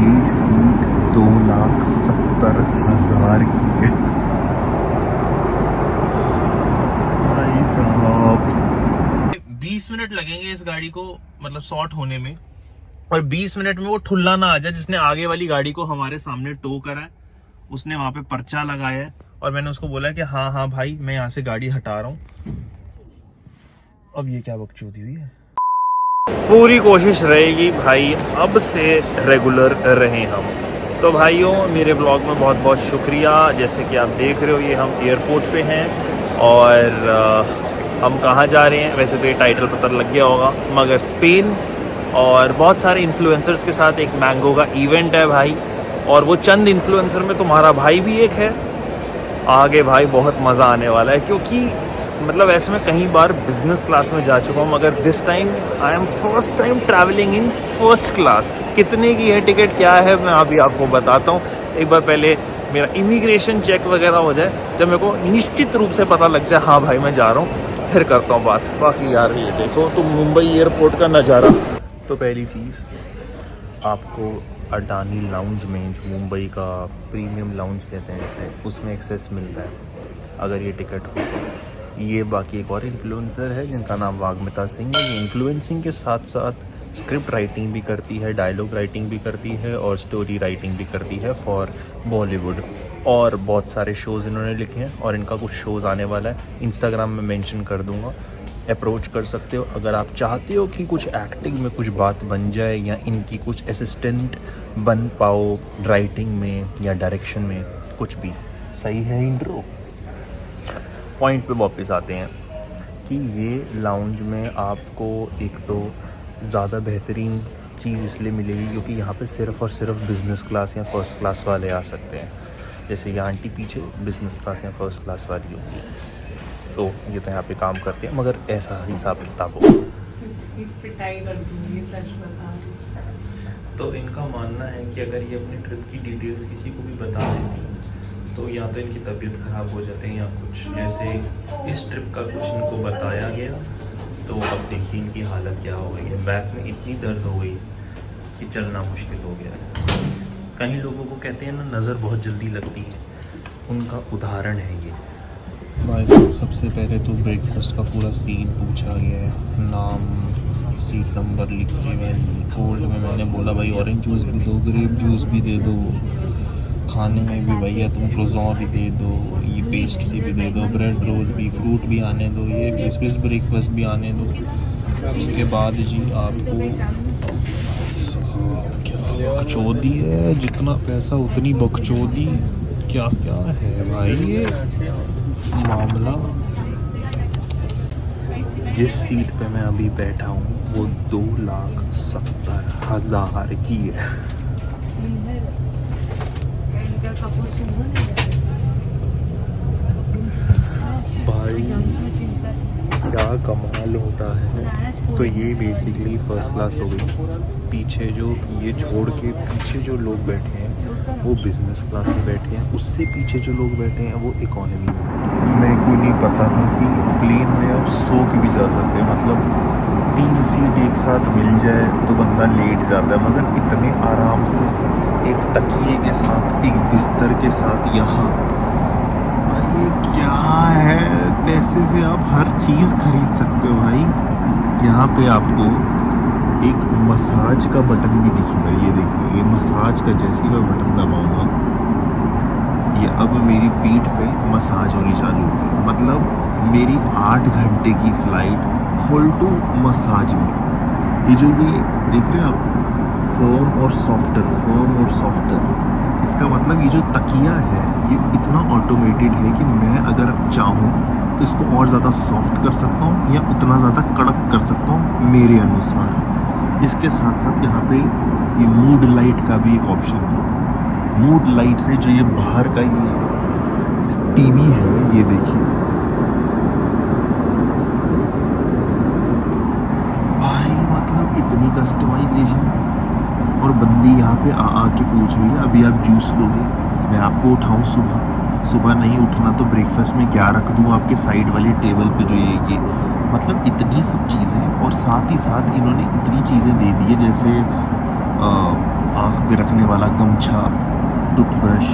ये सीट 2,70,000 की है भाई साहब। 20 मिनट लगेंगे इस गाड़ी को मतलब सॉर्ट होने में, और 20 मिनट में वो ठुल्ला ना आ जाए जिसने आगे वाली गाड़ी को हमारे सामने टो करा है। उसने वहां पे पर्चा लगाया है और मैंने उसको बोला कि हाँ हाँ भाई मैं यहाँ से गाड़ी हटा रहा हूँ। अब ये क्या बकचोदी हुई है। पूरी कोशिश रहेगी भाई अब से रेगुलर रहें हम। तो भाइयों मेरे ब्लॉग में बहुत बहुत शुक्रिया। जैसे कि आप देख रहे हो ये हम एयरपोर्ट पे हैं और हम कहाँ जा रहे हैं वैसे तो ये टाइटल पता लग गया होगा, मगर स्पेन। और बहुत सारे इन्फ्लुएंसर्स के साथ एक मैंगो का इवेंट है भाई, और वो चंद इन्फ्लुएंसर में तुम्हारा भाई भी एक है। आगे भाई बहुत मज़ा आने वाला है, क्योंकि मतलब ऐसे मैं कई बार बिजनेस क्लास में जा चुका हूँ, मगर this time I am first time travelling in first class. कितने की है टिकट क्या है मैं अभी आपको बताता हूँ। एक बार पहले मेरा इमिग्रेशन चेक वगैरह हो जाए, जब मेरे को निश्चित रूप से पता लग जाए हाँ भाई मैं जा रहा हूँ, फिर करता हूँ बात। बाकी यार ये देखो तुम मुंबई एयरपोर्ट का नज़ारा। तो पहली चीज़ आपको अडानी लाउंज में, जो मुंबई का प्रीमियम लाउंज कहते हैं जिसे, उसमें एक्सेस मिलता है अगर ये टिकट हो तो। ये बाकी एक और इन्फ्लुएंसर है जिनका नाम वाग्मिता सिंह है। ये इन्फ्लुएंसिंग के साथ साथ स्क्रिप्ट राइटिंग भी करती है, डायलॉग राइटिंग भी करती है और स्टोरी राइटिंग भी करती है फॉर बॉलीवुड। और बहुत सारे शोज़ इन्होंने लिखे हैं और इनका कुछ शोज़ आने वाला है, इंस्टाग्राम में मेंशन कर दूंगा, अप्रोच कर सकते हो अगर आप चाहते हो कि कुछ एक्टिंग में कुछ बात बन जाए या इनकी कुछ असिस्टेंट बन पाओ राइटिंग में या डायरेक्शन में, कुछ भी। सही है इंट्रो। पॉइंट पे वापस आते हैं कि ये लाउंज में आपको एक तो ज़्यादा बेहतरीन चीज़ इसलिए मिलेगी क्योंकि यहाँ पे सिर्फ़ और सिर्फ बिज़नेस क्लास या फर्स्ट क्लास वाले आ सकते हैं। जैसे ये आंटी पीछे बिज़नेस क्लास या फर्स्ट क्लास वाली होगी, तो ये तो यहाँ पे काम करते हैं, मगर ऐसा हिसाब किताब हो। तो इनका मानना है कि अगर ये अपनी ट्रिप की डिटेल्स किसी को भी बता देती तो या तो इनकी तबीयत ख़राब हो जाते हैं या कुछ, जैसे इस ट्रिप का कुछ इनको बताया गया। तो अब देखिए इनकी हालत क्या हो गई है। बैक में इतनी दर्द हो गई कि चलना मुश्किल हो गया है। कई लोगों को कहते हैं ना नज़र बहुत जल्दी लगती है, उनका उदाहरण है ये। भाई सबसे पहले तो ब्रेकफास्ट का पूरा सीन पूछा गया है, नाम, सीट नंबर लिख के। भाई कोल्ड में मैंने बोला भाई ऑरेंज जूस भी दो, ग्रेप जूस भी दे दो। खाने में भी भैया तुम क्रोज़ॉन भी दे दो, ये पेस्ट्री भी दे दो, ब्रेड रोल भी, फ्रूट भी आने दो, ये स्विस ब्रेकफास्ट भी आने दो। उसके बाद जी आपको क्या बकचोदी है, जितना पैसा उतनी बकचोदी। क्या क्या है भाई ये मामला। जिस सीट पे मैं अभी बैठा हूँ वो 2,70,000 की है। भाई क्या कमाल होता है। तो ये बेसिकली फर्स्ट क्लास हो गई। पीछे जो ये छोड़ के पीछे जो लोग बैठे हैं वो बिज़नेस क्लास में बैठे हैं, उससे पीछे जो लोग बैठे हैं वो इकोनॉमी में। मेरे को नहीं पता था कि प्लेन में अब सो के भी जा सकते हैं, मतलब 3 सीट एक साथ मिल जाए तो बंदा लेट जाता है, मगर इतने आराम से एक तकिए के साथ, एक बिस्तर के साथ यहाँ। ये क्या है, पैसे से आप हर चीज़ खरीद सकते हो भाई। यहाँ पे आपको एक मसाज का बटन भी दिखेगा, ये देखिए, ये मसाज का जैसे मैं बटन दबाऊंगा ये अब मेरी पीठ पे मसाज होनी चालू होगी। मतलब मेरी 8 घंटे की फ़्लाइट फुल टू मसाज में। ये जो ये देख रहे हैं आप, फर्म और सॉफ्टर, फर्म और सॉफ्टर, इसका मतलब ये जो तकिया है ये इतना ऑटोमेटेड है कि मैं अगर चाहूँ तो इसको और ज़्यादा सॉफ्ट कर सकता हूँ या उतना ज़्यादा कड़क कर सकता हूँ मेरे अनुसार। इसके साथ साथ यहाँ पे ये मूड लाइट का भी एक ऑप्शन है। मूड लाइट से जो ये बाहर का ये टीवी है, ये देखिए भाई, मतलब इतनी कस्टमाइजेशन। और बंदी यहाँ पे आके पूछ रही है अभी आप जूस लोगे, मैं आपको उठाऊँ सुबह नहीं उठना तो ब्रेकफास्ट में क्या रख दूँ आपके साइड वाले टेबल पे जो ये मतलब इतनी सब चीज़ें। और साथ ही साथ इन्होंने इतनी चीज़ें दे दी है, जैसे आँख में रखने वाला गमछा, टूथब्रश,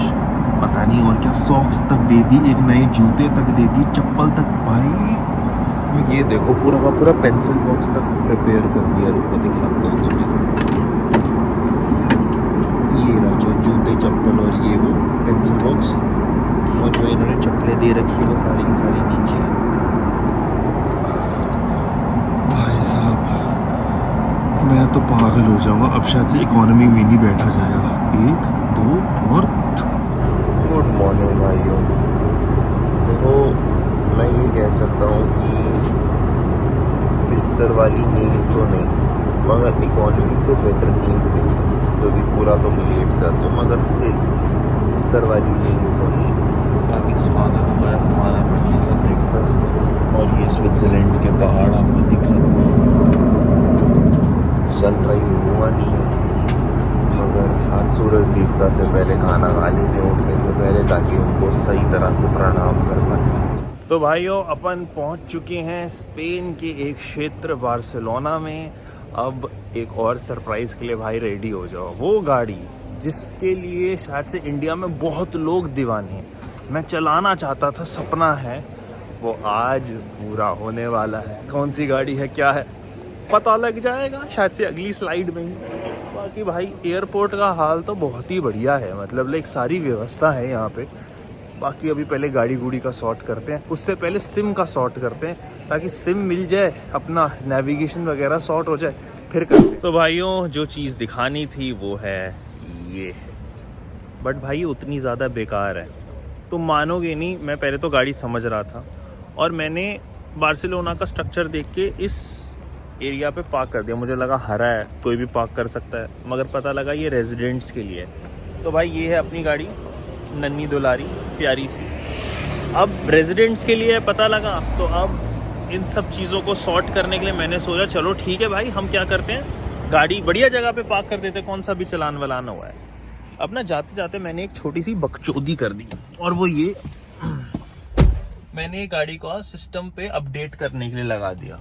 पता नहीं और क्या, सॉक्स तक दे दी, एक नए जूते तक दे दी, चप्पल तक। भाई ये देखो पूरा का पूरा पेंसिल बॉक्स तक प्रिपेयर कर दिया। रुको दिखाता हूँ तुम्हें। ये रहा जो जूते, चप्पल और ये वो पेंसिल बॉक्स, और जो इन्होंने चप्पलें दे रखी है वो सारी की सारी नीचे। भाई साहब मैं तो पागल हो जाऊंगा। अब शायद से इकोनॉमी में नहीं बैठा जाएगा। 1 2 और गुड मॉर्निंग भाइयों। देखो मैं ये कह सकता हूँ कि बिस्तर वाली नींद तो नहीं, मगर इकोनॉमी से बेटर नींद नहीं, क्योंकि पूरा तो मैं लेट जाता हूँ, मगर स्टिल बिस्तर वाली नींद तो नहीं। बाकी स्वागत हुआ है हमारा बढ़िया सा ब्रेकफास्ट, और ये स्विट्ज़रलैंड के पहाड़ आपको दिख सकते हैं। सनराइज हुआ नहीं है, मगर आज सूरज दिखता से पहले खाना खा लेते हैं उठने से पहले, ताकि उनको सही तरह से प्रणाम कर पाए। तो भाइयों अपन पहुंच चुके हैं स्पेन के एक क्षेत्र बार्सिलोना में। अब एक और सरप्राइज़ के लिए भाई रेडी हो जाओ। वो गाड़ी जिसके लिए शायद से इंडिया में बहुत लोग दीवाने हैं, मैं चलाना चाहता था, सपना है, वो आज पूरा होने वाला है। कौन सी गाड़ी है, क्या है, पता लग जाएगा शायद से अगली स्लाइड में ही। बाकी भाई एयरपोर्ट का हाल तो बहुत ही बढ़िया है, मतलब लाइक सारी व्यवस्था है यहाँ पे। बाकी अभी पहले गाड़ी गुड़ी का सॉर्ट करते हैं, उससे पहले सिम का सॉर्ट करते हैं, ताकि सिम मिल जाए, अपना नेविगेशन वगैरह सॉर्ट हो जाए, फिर करते हैं। तो भाइयों जो चीज़ दिखानी थी वो है ये, बट भाई उतनी ज़्यादा बेकार है, तुम मानोगे नहीं। मैं पहले तो गाड़ी समझ रहा था, और मैंने बार्सिलोना का स्ट्रक्चर देख के इस एरिया पे पार्क कर दिया। मुझे लगा हरा है, कोई भी पार्क कर सकता है, मगर पता लगा ये रेजिडेंट्स के लिए है। तो भाई ये है अपनी गाड़ी, नन्ही दुलारी प्यारी सी। अब रेजिडेंट्स के लिए पता लगा, तो अब इन सब चीज़ों को सॉर्ट करने के लिए मैंने सोचा चलो ठीक है भाई, हम क्या करते हैं, गाड़ी बढ़िया जगह पे पार्क कर देते, कौन सा भी चलान वलाना हुआ है। अब ना जाते जाते मैंने एक छोटी सी बकचोदी कर दी, और वो ये, मैंने गाड़ी को सिस्टम पे अपडेट करने के लिए लगा दिया।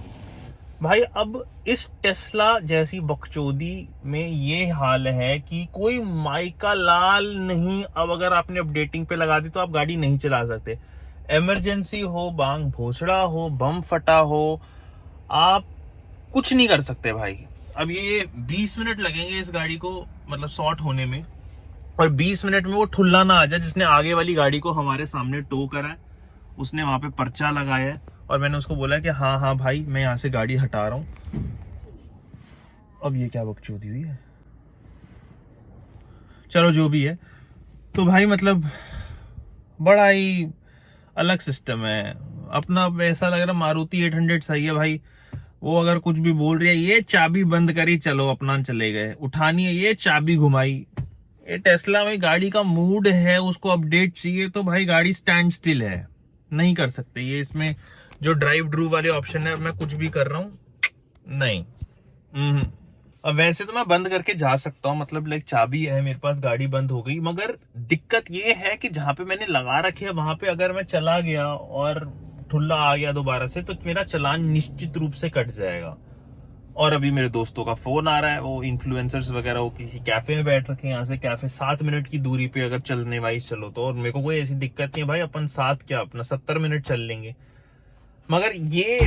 भाई अब इस टेस्ला जैसी बकचोदी में ये हाल है कि कोई माइका लाल नहीं। अब अगर आपने अपडेटिंग पे लगा दी तो आप गाड़ी नहीं चला सकते। इमरजेंसी हो, बांग भोसड़ा हो, बम फटा हो, आप कुछ नहीं कर सकते भाई। अब ये 20 मिनट लगेंगे इस गाड़ी को मतलब सॉर्ट होने में, और 20 मिनट में वो ठुल्ला ना आ जाए जिसने आगे वाली गाड़ी को हमारे सामने टो करा है, उसने वहां पे पर्चा लगाया है, और मैंने उसको बोला कि हाँ हाँ भाई मैं यहाँ से गाड़ी हटा रहा हूँ। अब ये क्या बकचोदी हुई है, चलो जो भी है। तो भाई मतलब बड़ा ही अलग सिस्टम है अपना। ऐसा लग रहा मारुति 800 सही है भाई, वो अगर कुछ भी बोल रही है, ये चाबी बंद करी चलो अपना चले गए, उठानी है ये चाबी घुमाई। ये टेस्ला में गाड़ी का मूड है, उसको अपडेट चाहिए तो भाई गाड़ी स्टैंड स्टिल है, नहीं कर सकते ये। इसमें जो ड्राइव ड्रू वाले ऑप्शन है, मैं कुछ भी कर रहा हूं नहीं। अब वैसे तो मैं बंद करके जा सकता हूँ, मतलब लाइक चाबी है मेरे पास, गाड़ी बंद हो गई, मगर दिक्कत ये है कि जहां पे मैंने लगा रखी है वहां पे अगर मैं चला गया और ठुल्ला आ गया दोबारा से, तो मेरा चालान निश्चित रूप से कट जाएगा। और अभी मेरे दोस्तों का फोन आ रहा है, वो इन्फ्लुएंसर्स वगैरह, वो किसी कैफे में बैठ रखे हैं, यहाँ से कैफे 7 मिनट की दूरी पे अगर चलने वाइज चलो तो। और मेरे को कोई ऐसी दिक्कत नहीं है भाई, अपन साथ क्या अपना 70 मिनट चल लेंगे। मगर ये,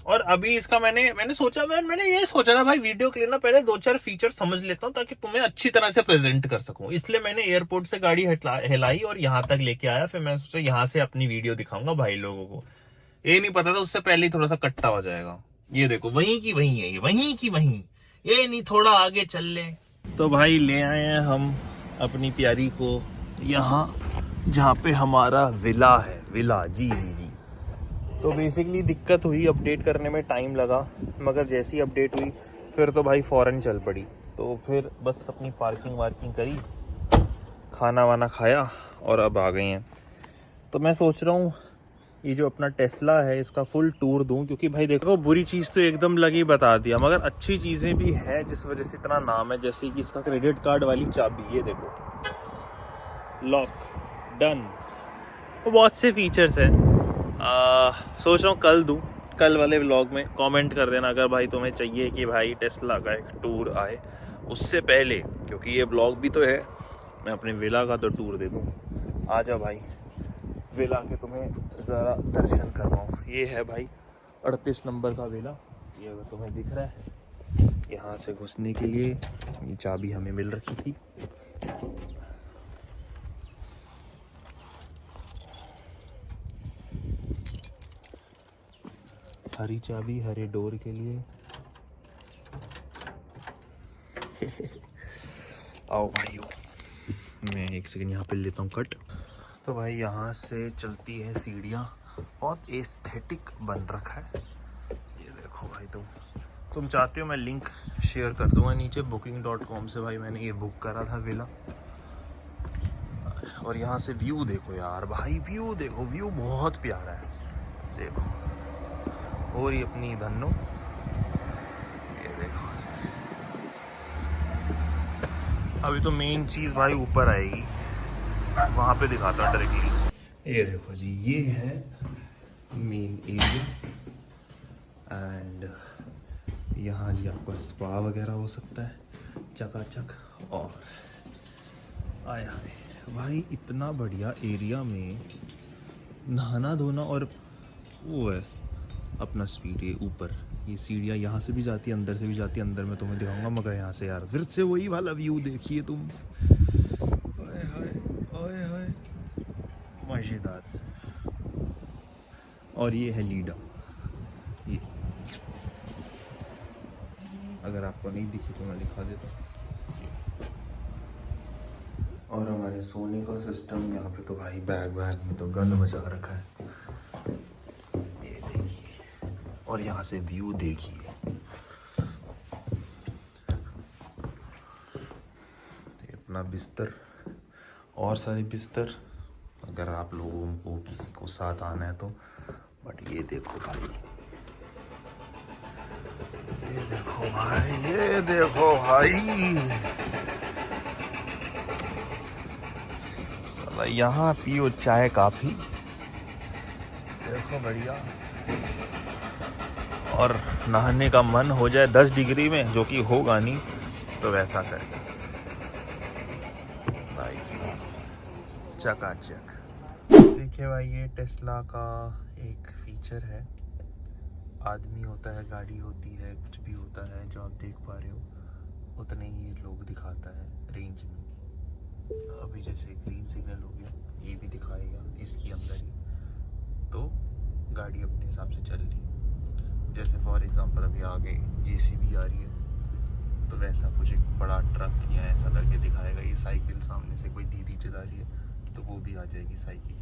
और अभी इसका मैंने सोचा, मैंने ये सोचा था भाई वीडियो के लिए ना पहले 2-4 फीचर समझ लेता हूँ ताकि तुम्हें अच्छी तरह से प्रेजेंट कर सकूं। इसलिए मैंने एयरपोर्ट से गाड़ी हिलाई और यहाँ तक लेके आया, फिर मैं सोचा यहाँ से अपनी वीडियो दिखाऊंगा भाई लोगों को। ये नहीं पता था उससे पहले ही थोड़ा सा कट्टा हो जाएगा। ये देखो वहीं की वहीं है, वहीं की वहीं, ये नहीं थोड़ा आगे चल ले। तो भाई ले आए हैं हम अपनी प्यारी को यहाँ जहाँ पे हमारा विला है, विला जी। तो बेसिकली दिक्कत हुई, अपडेट करने में टाइम लगा, मगर जैसी अपडेट हुई फिर तो भाई फ़ौरन चल पड़ी। तो फिर बस अपनी पार्किंग वार्किंग करी, खाना वाना खाया और अब आ गए हैं। तो मैं सोच रहा हूँ ये जो अपना टेस्ला है इसका फुल टूर दूं, क्योंकि भाई देखो बुरी चीज़ तो एकदम लगी बता दिया, मगर अच्छी चीज़ें भी हैं जिस वजह से इतना नाम है। जैसे कि इसका क्रेडिट कार्ड वाली चाबी, ये देखो, लॉक डन, वो बहुत से फीचर्स हैं। सोच रहा हूँ कल दूं, कल वाले व्लॉग में कमेंट कर देना अगर भाई तुम्हें चाहिए कि भाई टेस्ला का एक टूर आए। उससे पहले क्योंकि ये व्लॉग भी तो है, मैं अपने विला का तो टूर दे दूँ। आ जाओ भाई विला के तुम्हें ज़रा दर्शन करवाऊँ। ये है भाई 38 नंबर का विला, ये अगर तुम्हें दिख रहा है। यहाँ से घुसने के लिए ये चाबी हमें मिल रखी थी। हरी चाबी हरे डोर के लिए। आओ भाइयों, मैं एक सेकंड यहाँ पे लेता हूँ कट। तो भाई यहाँ से चलती है सीढ़ियाँ, बहुत एस्थेटिक बन रखा है। ये देखो भाई, तुम चाहते हो मैं लिंक शेयर कर दूंगा नीचे। booking.com से भाई मैंने ये बुक करा था विला। और यहाँ से व्यू देखो यार भाई, व्यू देखो, व्यू बहुत प्यारा है। देखो और ये अपनी धन्नो, ये देखो। अभी तो मेन चीज़ भाई ऊपर आएगी, वहाँ पे दिखाता हूँ डायरेक्टली। ये देखो जी, ये है मेन एरिया। एंड यहाँ जी आपका स्पा वगैरह हो सकता है चकाचक। और आया भाई इतना बढ़िया एरिया में नहाना धोना। और वो है अपना स्पीड, ये ऊपर ये सीढ़ियाँ यहाँ से भी जाती है, अंदर से भी जाती है। अंदर मैं तुम्हें दिखाऊंगा, मगर यहाँ से यार फिर से वही वाला व्यू देखिए तुम। ओए होए ओए होए, मजेदार। और ये है लीडा, ये अगर आपको नहीं दिखी तो मैं दिखा देता हूँ। और हमारे सोने का सिस्टम यहाँ पे तो भाई बैग में तो गंद मचा रखा है, ये देखिए। और यहाँ से व्यू देखिए, ये अपना बिस्तर और सारे बिस्तर अगर आप लोगों को किसी को साथ आना है तो। बट ये देखो भाई, ये देखो भाई, ये देखो भाई, साला यहाँ पियो चाय काफी, देखो बढ़िया। और नहाने का मन हो जाए 10 डिग्री में, जो कि होगा नहीं, तो वैसा करके भाई चकाचक। देखिए भाई, ये टेस्ला का एक फीचर है। आदमी होता है, गाड़ी होती है, कुछ भी होता है, जो आप देख पा रहे हो उतने ही लोग दिखाता है रेंज में। अभी जैसे ग्रीन सिग्नल हो गया, ये भी दिखाएगा इसके अंदर ही, तो गाड़ी अपने हिसाब से चल रही है। जैसे फॉर एग्जांपल अभी आगे जेसीबी आ रही है, तो वैसा कुछ एक बड़ा ट्रक या ऐसा करके दिखाएगा। ये साइकिल सामने से कोई दीदी चला रही है तो वो भी आ जाएगी साइकिल।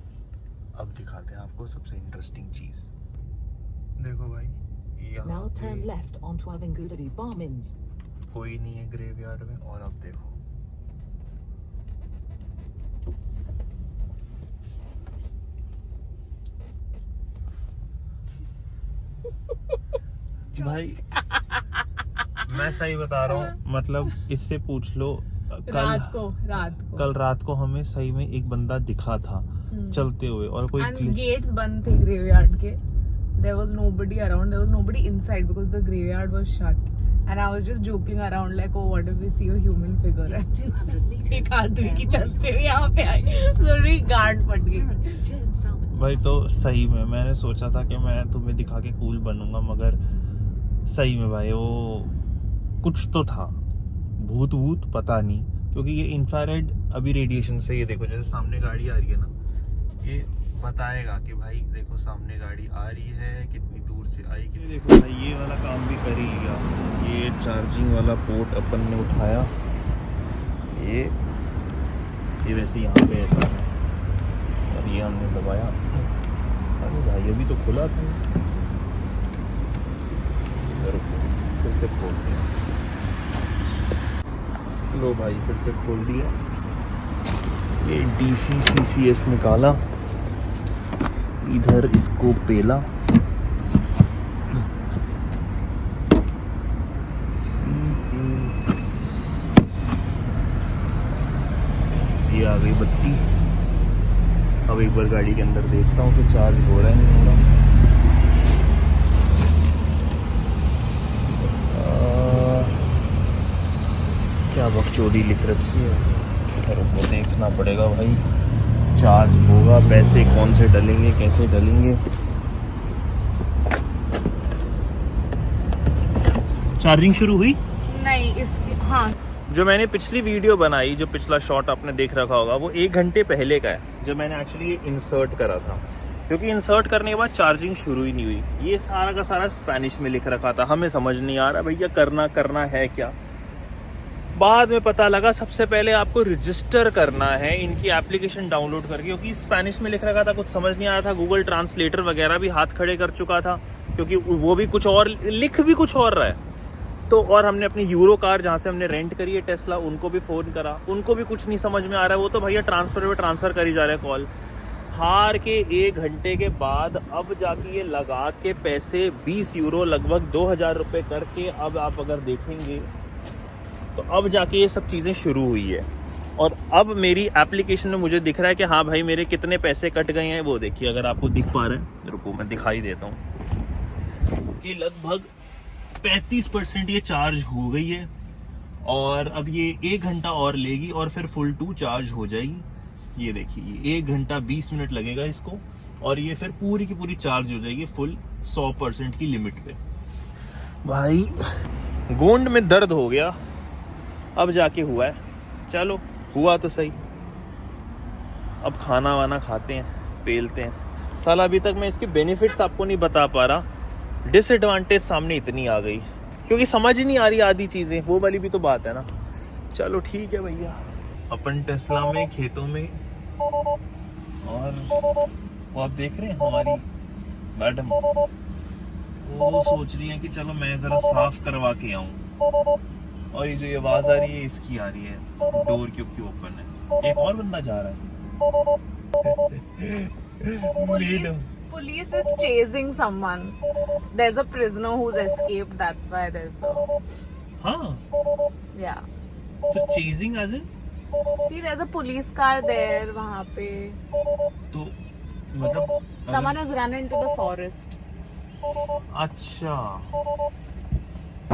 अब दिखाते हैं आपको सबसे इंटरेस्टिंग चीज़। देखो भाई, यहाँ कोई नहीं है ग्रेवयार्ड में। और अब देखो, भाई मैं सही बता रहा हूँ, मतलब इससे पूछ लो। कल रात को हमें सही में एक बंदा दिखा था चलते हुए, और कोई गेट्स बंद थे ग्रेवयार्ड के। There was nobody around. There was nobody inside because the graveyard was shut. And I was just joking around like, oh, what if we see a human figure? एक आदमी की चलते हुए यहाँ पे आई, थोड़ी गांड फट गई। भाई तो सही में मैंने सोचा था कि मैं तुम्हें दिखा के कूल बनूंगा, मगर सही में भाई वो कुछ तो था, भूत पता नहीं। क्योंकि ये इंफ्रारेड अभी रेडिएशन से, ये देखो जैसे सामने गाड़ी आ रही है ना, ये बताएगा कि भाई देखो सामने गाड़ी आ रही है, कितनी दूर से आएगी। ये देखो भाई, ये वाला काम भी कर ही लिया। ये चार्जिंग वाला पोर्ट अपन ने उठाया, ये वैसे यहाँ पे ऐसा है, और ये हमने दबाया। अरे भाई अभी तो खुला था, फिर से खोल दिया। लो भाई, फिर से खोल दिया। ये DC CCS निकाला, इधर इसको पेला, ये आ गई बत्ती। अब एक बार गाड़ी के अंदर देखता हूँ कि चार्ज हो रहा है नहीं हो रहा। क्या बकचोदी लिख रखी है, रुको देखना पड़ेगा भाई। चार्ज होगा, पैसे कौन से डलेंगे, कैसे डलेंगे। चार्जिंग शुरू हुई? नहीं इसकी, हाँ जो मैंने पिछली वीडियो बनाई, जो पिछला शॉट आपने देख रखा होगा, वो 1 घंटे पहले का है, जो मैंने एक्चुअली ये इंसर्ट करा था। क्योंकि इंसर्ट करने के बाद चार्जिंग शुरू ही नहीं हुई। ये सारा का सारा स्पेनिश में लिख रखा था, हमें समझ नहीं आ रहा भैया करना है क्या। बाद में पता लगा सबसे पहले आपको रजिस्टर करना है इनकी एप्लीकेशन डाउनलोड करके, क्योंकि स्पेनिश में लिख रखा था, कुछ समझ नहीं आ रहा था। गूगल ट्रांसलेटर वगैरह भी हाथ खड़े कर चुका था, क्योंकि वो भी कुछ और लिख भी कुछ और रहा है। तो और हमने अपनी यूरो कार जहाँ से हमने रेंट करी है टेस्ला, उनको भी फ़ोन करा, उनको भी कुछ नहीं समझ में आ रहा है। वो तो भैया ट्रांसफ़र करी जा रहे हैं कॉल। हार के 1 घंटे के बाद अब जाके ये लगा के पैसे 20 यूरो लगभग 2000 रुपये करके, अब आप अगर देखेंगे तो अब जाके ये सब चीज़ें शुरू हुई है। और अब मेरी एप्लीकेशन में मुझे दिख रहा है कि हाँ भाई मेरे कितने पैसे कट गए हैं। वो देखिए, अगर आपको दिख पा रहा है, रुको मैं दिखाई देता हूँ कि लगभग 35% ये चार्ज हो गई है। और अब ये 1 घंटा और लेगी और फिर फुल टू चार्ज हो जाएगी। ये देखिए 1 घंटा 20 मिनट लगेगा इसको, और ये फिर पूरी की पूरी चार्ज हो जाएगी फुल 100% की लिमिट पे। भाई गोंड में दर्द हो गया, अब जाके हुआ है। चलो हुआ तो सही, अब खाना वाना खाते हैं, पेलते हैं। साला अभी तक मैं इसके बेनिफिट्स आपको नहीं बता पा रहा, डिसएडवांटेज सामने इतनी आ गई, क्योंकि समझ ही नहीं आ रही आधी चीज़ें। वो वाली भी तो बात है ना। चलो ठीक है भैया, अपन टेस्ला में खेतों में, और वो आप देख रहे हैं हमारी मैडम, वो सोच रही है कि चलो मैं ज़रा साफ करवा के आऊँ। और ये जो ये आवाज़ आ रही है इसकी आ रही है, डोर क्योंकि ओपन है। एक और बंदा जा रहा है। Police is chasing someone. There's a prisoner who's escaped. That's why there's a... हाँ, Yeah. तो chasing as in, See, there's a police car there. वहाँ पे. तो मतलब Someone has run into the forest. अच्छा